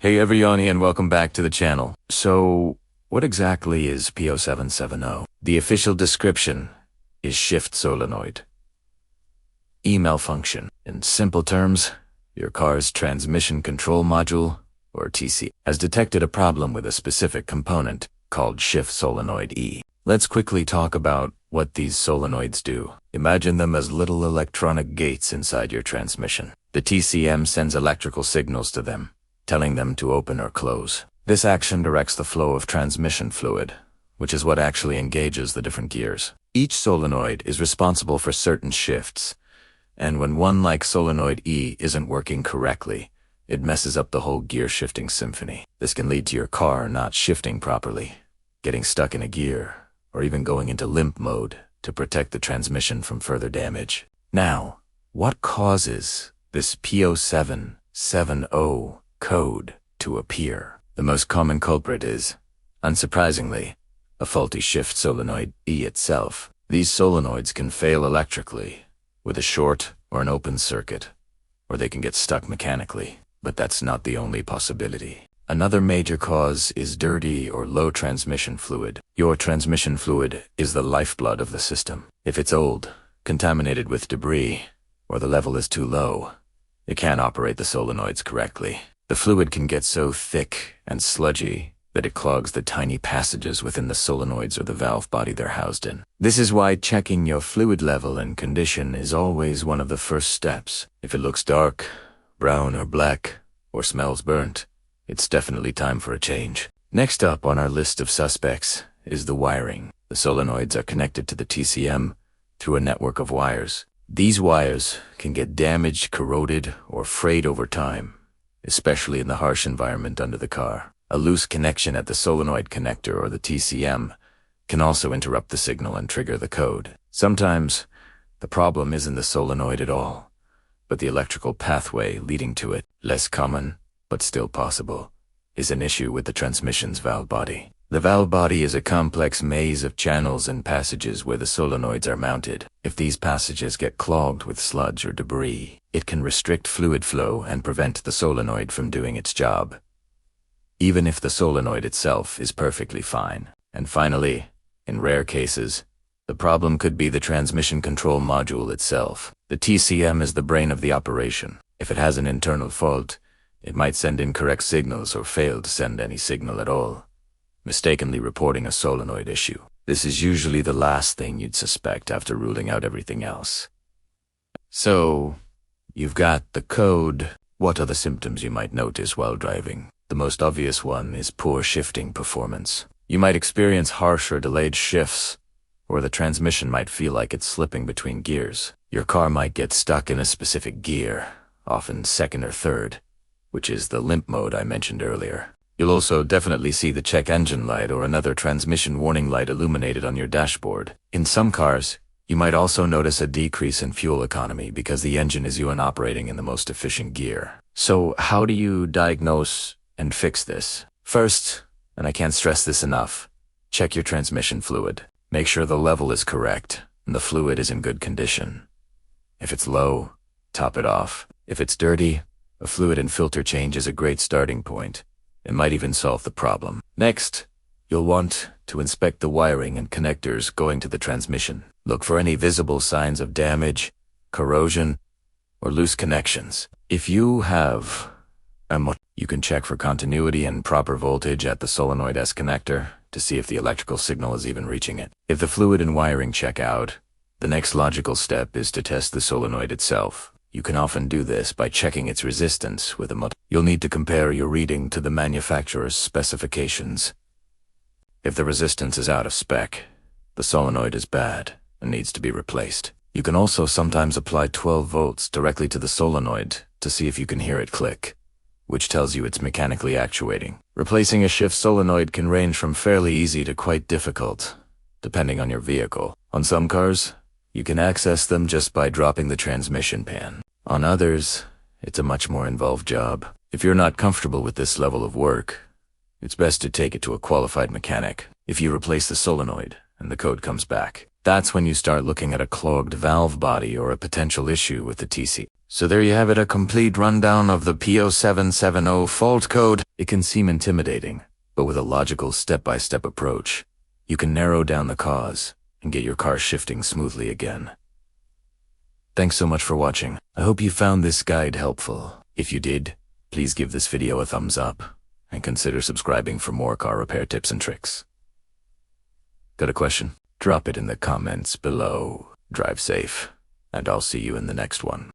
Hey everyone and welcome back to the channel. So, what exactly is P0770? The official description is shift solenoid. Malfunction. In simple terms, your car's transmission control module, or TC, has detected a problem with a specific component called shift solenoid E. Let's quickly talk about what these solenoids do. Imagine them as little electronic gates inside your transmission. The TCM sends electrical signals to them, telling them to open or close. This action directs the flow of transmission fluid, which is what actually engages the different gears. Each solenoid is responsible for certain shifts, and when one like solenoid E isn't working correctly, it messes up the whole gear shifting symphony. This can lead to your car not shifting properly, getting stuck in a gear, or even going into limp mode to protect the transmission from further damage. Now, what causes this P0770 code to appear? The most common culprit is, unsurprisingly, a faulty shift solenoid E itself. These solenoids can fail electrically, with a short or an open circuit, or they can get stuck mechanically. But that's not the only possibility. Another major cause is dirty or low transmission fluid. Your transmission fluid is the lifeblood of the system. If it's old, contaminated with debris, or the level is too low, it can't operate the solenoids correctly. The fluid can get so thick and sludgy that it clogs the tiny passages within the solenoids or the valve body they're housed in. This is why checking your fluid level and condition is always one of the first steps. If it looks dark, brown or black, or smells burnt, it's definitely time for a change. Next up on our list of suspects is the wiring. The solenoids are connected to the TCM through a network of wires. These wires can get damaged, corroded, or frayed over time, especially in the harsh environment under the car. A loose connection at the solenoid connector or the TCM can also interrupt the signal and trigger the code. Sometimes, the problem isn't the solenoid at all, but the electrical pathway leading to it. Less common, but still possible, is an issue with the transmission's valve body. The valve body is a complex maze of channels and passages where the solenoids are mounted. If these passages get clogged with sludge or debris, it can restrict fluid flow and prevent the solenoid from doing its job, even if the solenoid itself is perfectly fine. And finally, in rare cases, the problem could be the transmission control module itself. The TCM is the brain of the operation. If it has an internal fault, it might send incorrect signals or fail to send any signal at all, mistakenly reporting a solenoid issue. This is usually the last thing you'd suspect after ruling out everything else. So, you've got the code. What are the symptoms you might notice while driving? The most obvious one is poor shifting performance. You might experience harsh or delayed shifts, or the transmission might feel like it's slipping between gears. Your car might get stuck in a specific gear, often second or third, which is the limp mode I mentioned earlier. You'll also definitely see the check engine light or another transmission warning light illuminated on your dashboard. In some cars, you might also notice a decrease in fuel economy because the engine is operating in the most efficient gear. So how do you diagnose and fix this? First, and I can't stress this enough, check your transmission fluid. Make sure the level is correct and the fluid is in good condition. If it's low, top it off. If it's dirty, a fluid and filter change is a great starting point. It might even solve the problem. Next, you'll want to inspect the wiring and connectors going to the transmission. Look for any visible signs of damage, corrosion, or loose connections. If you have you can check for continuity and proper voltage at the solenoid S connector to see if the electrical signal is even reaching it. If the fluid and wiring check out, the next logical step is to test the solenoid itself. You can often do this by checking its resistance with a multimeter. You'll need to compare your reading to the manufacturer's specifications. If the resistance is out of spec, the solenoid is bad and needs to be replaced. You can also sometimes apply 12 volts directly to the solenoid to see if you can hear it click, which tells you it's mechanically actuating. Replacing a shift solenoid can range from fairly easy to quite difficult, depending on your vehicle. On some cars, you can access them just by dropping the transmission pan. On others, it's a much more involved job. If you're not comfortable with this level of work, it's best to take it to a qualified mechanic. If you replace the solenoid and the code comes back, that's when you start looking at a clogged valve body or a potential issue with the TC. So there you have it, a complete rundown of the P0770 fault code. It can seem intimidating, but with a logical step-by-step approach, you can narrow down the cause and get your car shifting smoothly again. Thanks so much for watching. I hope you found this guide helpful. If you did, please give this video a thumbs up and consider subscribing for more car repair tips and tricks. Got a question? Drop it in the comments below. Drive safe, and I'll see you in the next one.